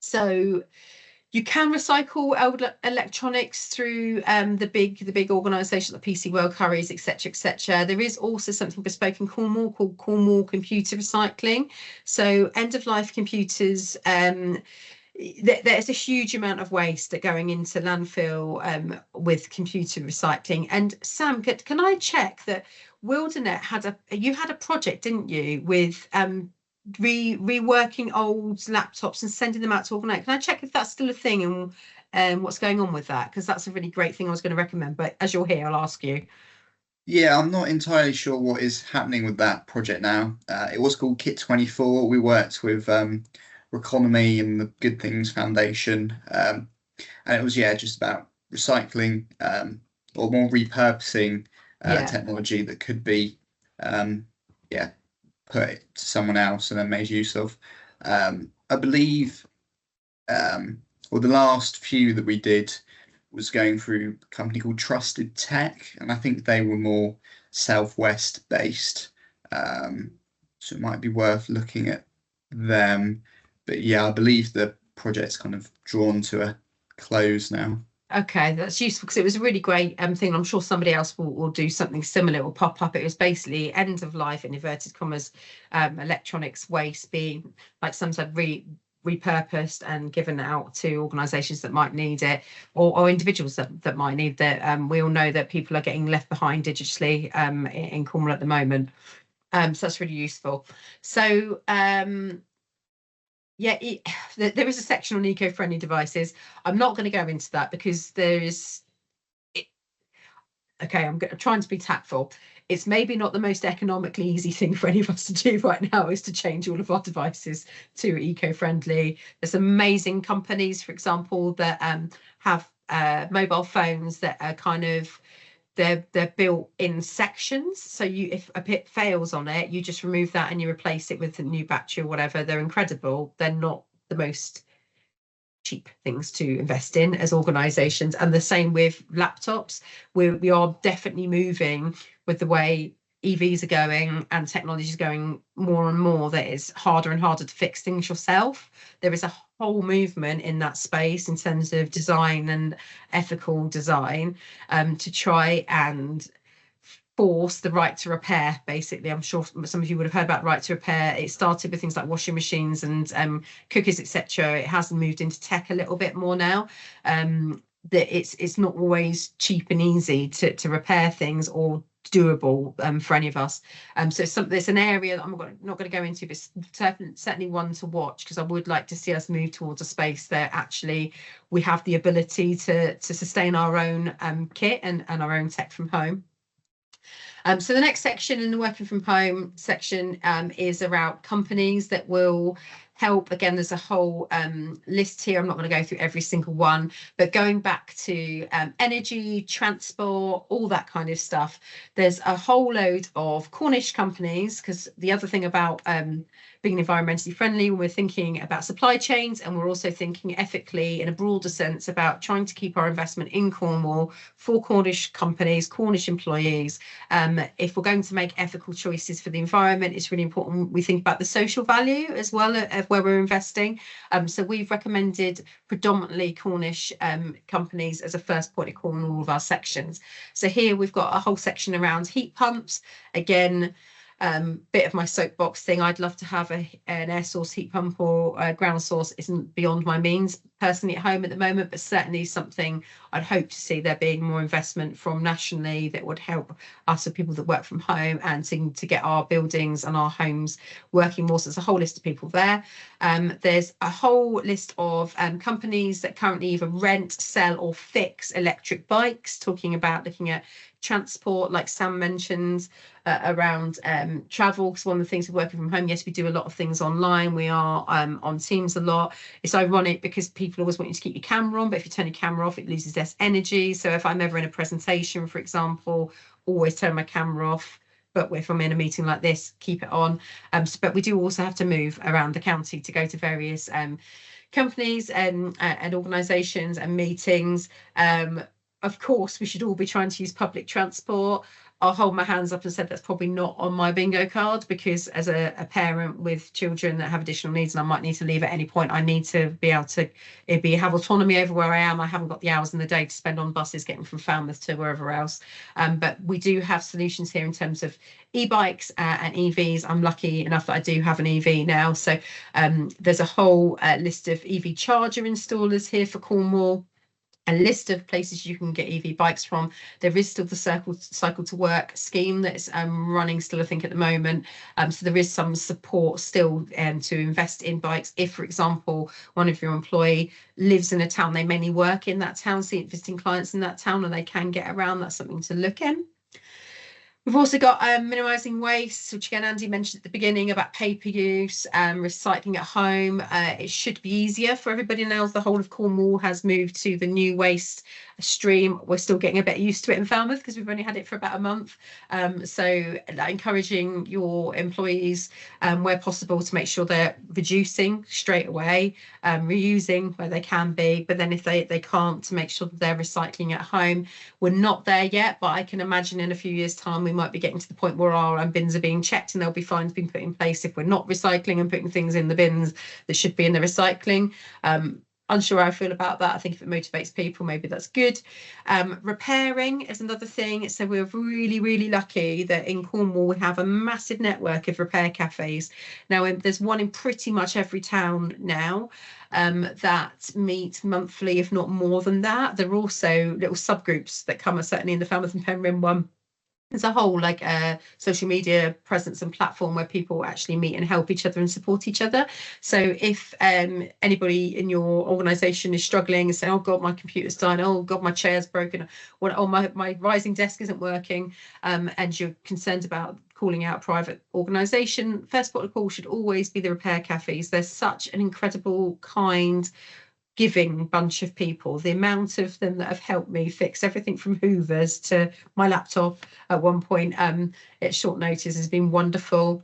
So you can recycle old electronics through the big organisations like PC World, Currys, etc., etc. There is also something bespoke in Cornwall called Cornwall Computer Recycling. So end-of-life computers, there's a huge amount of waste that going into landfill with computer recycling. And Sam, can I check that Wildanet had a project, didn't you, with reworking old laptops and sending them out to Wildanet? Can I check if that's still a thing and what's going on with that? Because that's a really great thing I was going to recommend, but as you're here, I'll ask you. Yeah, I'm not entirely sure what is happening with that project now. It was called Kit 24. We worked with Reconomy and the Good Things Foundation, and it was just about recycling or more repurposing technology that could be put it to someone else and then made use of. I believe the last few that we did was going through a company called Trusted Tech, and I think they were more Southwest based, so it might be worth looking at them. But I believe the project's kind of drawn to a close now. Okay, that's useful, because it was a really great thing. I'm sure somebody else will do something similar, will pop up. It was basically end of life, in inverted commas, electronics waste being, like some said, repurposed and given out to organisations that might need it, or individuals that might need that. We all know that people are getting left behind digitally in Cornwall at the moment. So that's really useful. So there is a section on eco-friendly devices. I'm not going to go into that because I'm trying to be tactful. It's maybe not the most economically easy thing for any of us to do right now, is to change all of our devices to eco-friendly. There's amazing companies, for example, that have mobile phones that are kind of, they're built in sections. So if a bit fails on it, you just remove that and you replace it with a new battery or whatever. They're incredible. They're not the most cheap things to invest in as organisations. And the same with laptops. We are definitely moving with the way EVs are going and technology is going more and more, that it's harder and harder to fix things yourself. There is a whole movement in that space in terms of design and ethical design to try and force the right to repair. Basically, I'm sure some of you would have heard about right to repair. It started with things like washing machines and cookers, etc. It has moved into tech a little bit more now. That it's not always cheap and easy to repair things or doable for any of us. So there's an area that I'm not going to go into, but certainly one to watch, because I would like to see us move towards a space that actually we have the ability to sustain our own kit and our own tech from home. So the next section in the working from home section is around companies that will help. Again, there's a whole list here. I'm not going to go through every single one, but going back to energy, transport, all that kind of stuff. There's a whole load of Cornish companies, because the other thing about being environmentally friendly, when we're thinking about supply chains, and we're also thinking ethically in a broader sense about trying to keep our investment in Cornwall for Cornish companies, Cornish employees. If we're going to make ethical choices for the environment, it's really important we think about the social value as well of where we're investing. So we've recommended predominantly Cornish companies as a first point of call in all of our sections. So here we've got a whole section around heat pumps. Again, bit of my soapbox thing. I'd love to have an air source heat pump or a ground source. Isn't beyond my means. personally at home at the moment, but certainly something I'd hope to see there being more investment from nationally that would help us, the people that work from home, and to get our buildings and our homes working more. So there's a whole list of people there. There's a whole list of companies that currently either rent, sell or fix electric bikes, talking about looking at transport, like Sam mentioned, around travel, because one of the things of working from home, yes, we do a lot of things online. We are on Teams a lot. It's ironic because people always want you to keep your camera on, but if you turn your camera off, it loses less energy. So if I'm ever in a presentation, for example, always turn my camera off. But if I'm in a meeting like this, keep it on. But we do also have to move around the county to go to various companies and organisations and meetings. Of course, we should all be trying to use public transport. I'll hold my hands up and said that's probably not on my bingo card, because as a parent with children that have additional needs and I might need to leave at any point, I need to be able to have autonomy over where I am. I haven't got the hours in the day to spend on buses getting from Falmouth to wherever else. But we do have solutions here in terms of e-bikes and EVs. I'm lucky enough that I do have an EV now. So there's a whole list of EV charger installers here for Cornwall. A list of places you can get EV bikes from. There is still the cycle to work scheme that's running still, I think, at the moment. So there is some support still to invest in bikes. If, for example, one of your employee lives in a town, they mainly work in that town, see visiting clients in that town, and they can get around, that's something to look in. We've also got minimising waste, which again, Andy mentioned at the beginning about paper use, recycling at home. It should be easier for everybody now. The whole of Cornwall has moved to the new waste stream. We're still getting a bit used to it in Falmouth because we've only had it for about a month. So encouraging your employees where possible to make sure they're reducing straight away, reusing where they can be, but then if they can't, to make sure that they're recycling at home. We're not there yet, but I can imagine in a few years' time we might be getting to the point where our bins are being checked and there'll be fines being put in place if we're not recycling and putting things in the bins that should be in the recycling. Unsure how I feel about that. I think if it motivates people, maybe that's good. Repairing is another thing. So we're really, really lucky that in Cornwall we have a massive network of repair cafes. Now there's one in pretty much every town now that meet monthly, if not more than that. There are also little subgroups that come, certainly in the Falmouth and Penryn one. There's a whole social media presence and platform where people actually meet and help each other and support each other. So if anybody in your organisation is struggling and saying, oh God, my computer's dying, oh God, my chair's broken, or oh, my rising desk isn't working, and you're concerned about calling out a private organisation, first port of call should always be the repair cafes. There's such an incredible, kind, giving bunch of people. The amount of them that have helped me fix everything from hoovers to my laptop at one point at short notice has been wonderful.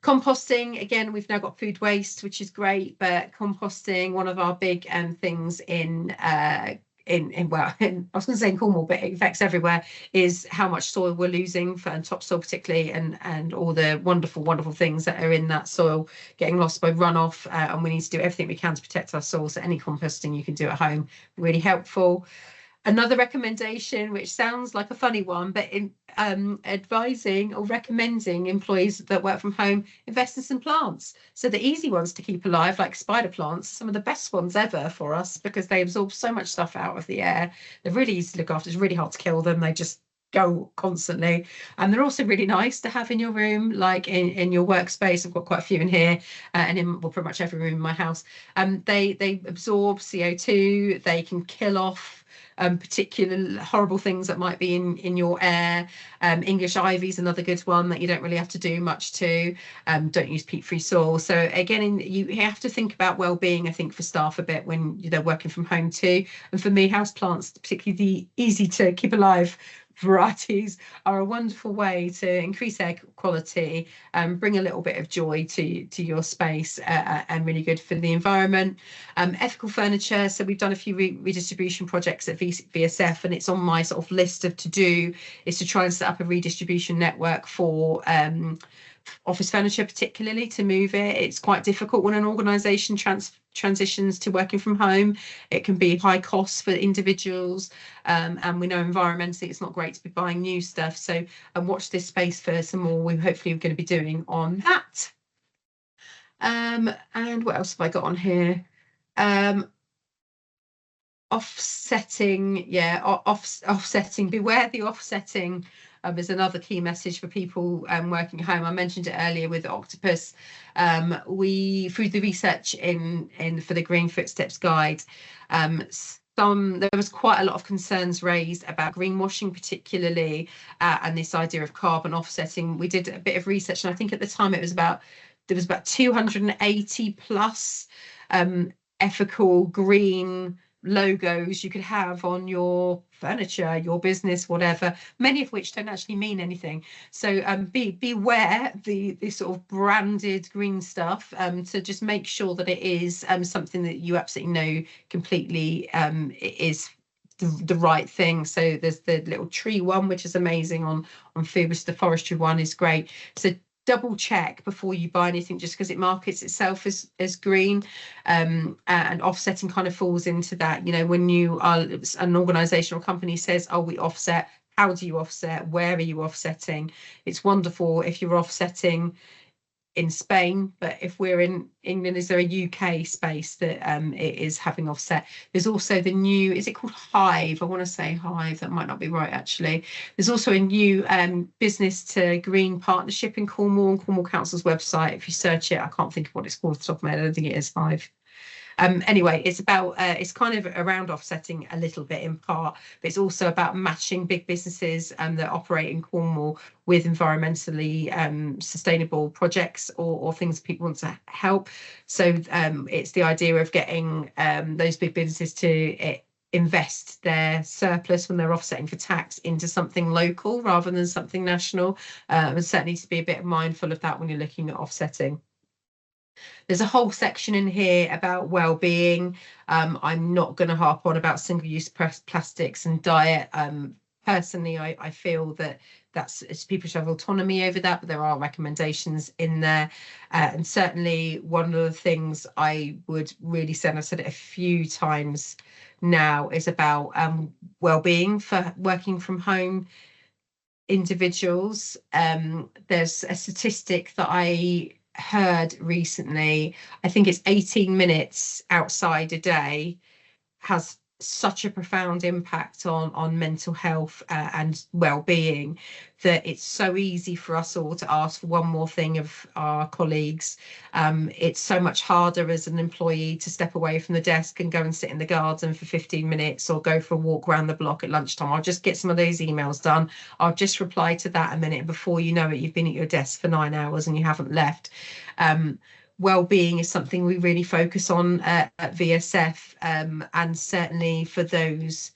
Composting, again, we've now got food waste, which is great, but composting, one of our big things I was going to say in Cornwall, but it affects everywhere, is how much soil we're losing, and topsoil particularly, and all the wonderful, wonderful things that are in that soil getting lost by runoff. And we need to do everything we can to protect our soil. So any composting you can do at home, really helpful. Another recommendation, which sounds like a funny one, but in advising or recommending employees that work from home, invest in some plants. So the easy ones to keep alive, like spider plants, some of the best ones ever for us, because they absorb so much stuff out of the air. They're really easy to look after. It's really hard to kill them. They just go constantly, and they're also really nice to have in your room, like in your workspace. I've got quite a few in here, and in pretty much every room in my house. They absorb CO2. They can kill off particular horrible things that might be in your air. English ivy is another good one that you don't really have to do much to. Don't use peat-free soil. So again, you have to think about well-being, I think, for staff a bit when they're working from home too. And for me, houseplants, particularly the easy to keep alive varieties, are a wonderful way to increase air quality and bring a little bit of joy to your space, and really good for the environment. Ethical furniture, so we've done a few redistribution projects at VSF, and it's on my sort of list of to do is to try and set up a redistribution network for office furniture, particularly to move it. It's quite difficult when an organisation transitions to working from home. It can be high costs for individuals, and we know environmentally it's not great to be buying new stuff. So watch this space for some more. We hopefully are going to be doing on that. And what else have I got on here? Offsetting, offsetting, beware the offsetting is another key message for people working at home. I mentioned it earlier with Octopus. We, through the research in for the Green Footsteps Guide, there was quite a lot of concerns raised about greenwashing, particularly, and this idea of carbon offsetting. We did a bit of research, and I think at the time there was about 280 plus ethical green logos you could have on your furniture, your business, whatever, many of which don't actually mean anything. So beware the sort of branded green stuff, to just make sure that it is something that you absolutely know completely is the right thing. So there's the little tree one, which is amazing on food, which the forestry one is great. So double check before you buy anything, just because it markets itself as green, and offsetting kind of falls into that. You know, when you are an organisation or company says, oh, we offset, how do you offset, where are you offsetting? It's wonderful if you're offsetting in Spain, but if we're in England, is there a UK space that it is having offset? There's also the new, is it called Hive? I want to say Hive, that might not be right actually. There's also a new business to green partnership in Cornwall, on Cornwall Council's website. If you search it, I can't think of what it's called off the top of my head. I don't think it is Hive. Anyway, it's about it's kind of around offsetting a little bit in part, but it's also about matching big businesses that operate in Cornwall with environmentally sustainable projects or things people want to help. So it's the idea of getting those big businesses to invest their surplus when they're offsetting for tax into something local rather than something national, and certainly to be a bit mindful of that when you're looking at offsetting. There's a whole section in here about well-being. I'm not going to harp on about single-use plastics and diet. Personally, I feel that people should have autonomy over that, but there are recommendations in there. And certainly one of the things I would really say, and I've said it a few times now, is about well-being for working from home individuals. There's a statistic that I heard recently. I think it's 18 minutes outside a day has such a profound impact on mental health and well-being, that it's so easy for us all to ask for one more thing of our colleagues. It's so much harder as an employee to step away from the desk and go and sit in the garden for 15 minutes or go for a walk around the block at lunchtime. I'll just get some of those emails done. I'll just reply to that a minute. Before you know it, you've been at your desk for 9 hours and you haven't left. Well-being is something we really focus on at VSF, and certainly for those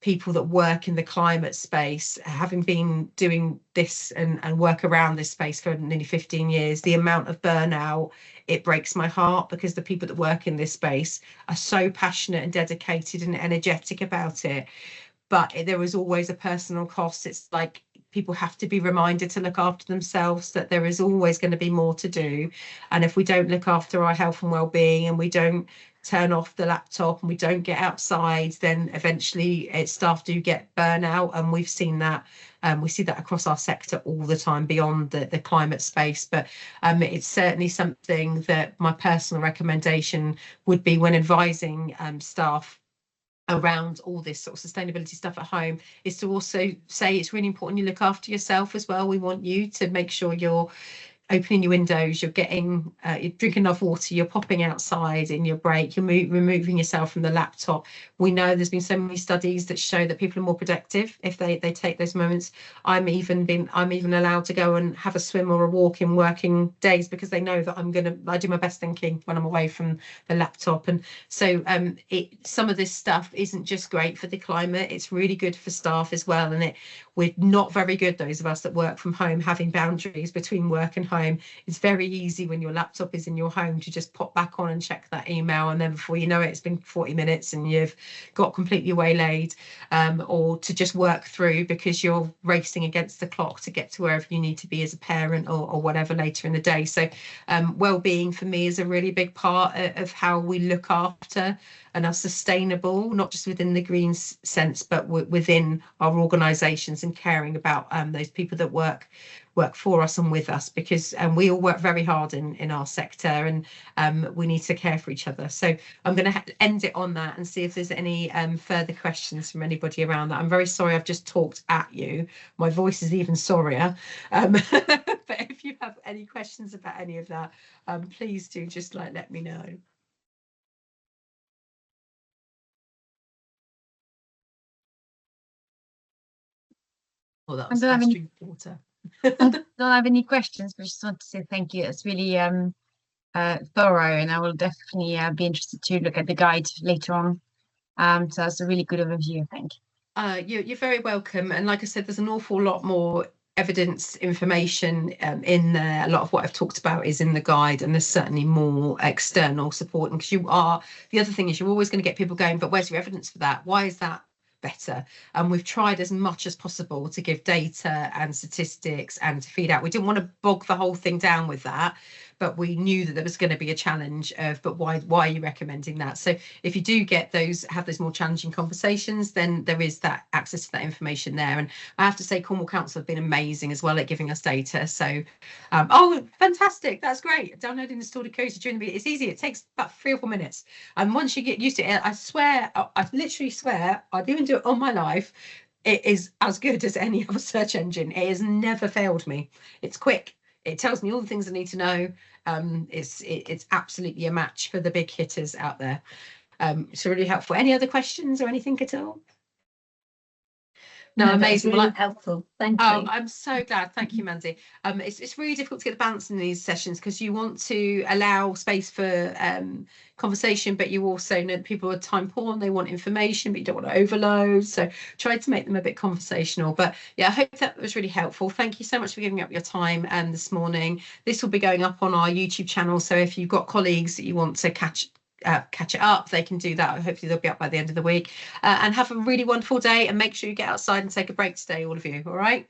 people that work in the climate space, having been doing this and work around this space for nearly 15 years, the amount of burnout, it breaks my heart, because the people that work in this space are so passionate and dedicated and energetic about it. But there is always a personal cost. It's like people have to be reminded to look after themselves, that there is always going to be more to do. And if we don't look after our health and well-being, and we don't turn off the laptop and we don't get outside, then eventually staff do get burnout. And we've seen that. We see that across our sector all the time beyond the climate space. But it's certainly something that my personal recommendation would be when advising staff around all this sort of sustainability stuff at home, is to also say it's really important you look after yourself as well. We want you to make sure you're opening your windows, you're getting, you're drinking enough water, you're popping outside in your break, you're removing yourself from the laptop. We know there's been so many studies that show that people are more productive if they take those moments. I'm even allowed to go and have a swim or a walk in working days, because they know that I do my best thinking when I'm away from the laptop. And so some of this stuff isn't just great for the climate, it's really good for staff as well. And we're not very good, those of us that work from home, having boundaries between work and home. It's very easy when your laptop is in your home to just pop back on and check that email, and then before you know it, it's been 40 minutes and you've got completely waylaid, or to just work through because you're racing against the clock to get to wherever you need to be as a parent or whatever later in the day. So well-being for me is a really big part of how we look after and are sustainable, not just within the green sense, but within our organisations, and caring about those people that work work for us and with us, because we all work very hard in our sector, and we need to care for each other. So I'm going to end it on that and see if there's any further questions from anybody around that. I'm very sorry I've just talked at you. My voice is even sorrier. But if you have any questions about any of that, please do just let me know. Oh, that was drink water. Don't have any questions, but just want to say thank you. It's really thorough, and I will definitely be interested to look at the guide later on. So that's a really good overview. Thank you. You're very welcome. And like I said, there's an awful lot more evidence information in there. A lot of what I've talked about is in the guide, and there's certainly more external support. And because the other thing is, you're always going to get people going, but where's your evidence for that? Why is that better? And we've tried as much as possible to give data and statistics and to feed out. We didn't want to bog the whole thing down with that, but we knew that there was going to be a challenge of, but why are you recommending that? So if you do have those more challenging conversations, then there is that access to that information there. And I have to say, Cornwall Council have been amazing as well at giving us data. So oh, fantastic, that's great. Downloading the stored code during the meeting, it's easy. It takes about 3 or 4 minutes, and once you get used to it, I literally swear, I'd even do it on my life, it is as good as any other search engine. It has never failed me. It's quick. It tells me all the things I need to know. It's absolutely a match for the big hitters out there. It's really helpful. Any other questions or anything at all? No, amazing. Really helpful. Thank you. Oh, I'm so glad. Thank you, Mandy. It's really difficult to get the balance in these sessions, because you want to allow space for conversation, but you also know that people are time poor and they want information, but you don't want to overload. So try to make them a bit conversational. But yeah, I hope that was really helpful. Thank you so much for giving up your time this morning. This will be going up on our YouTube channel. So if you've got colleagues that you want to catch it up, they can do that. Hopefully they'll be up by the end of the week. And have a really wonderful day, and make sure you get outside and take a break today, all of you. All right.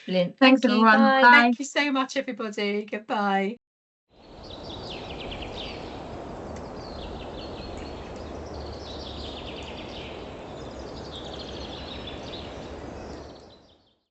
Brilliant. Thanks, Thank you. everyone. Bye. Bye. Thank you so much, everybody. Goodbye.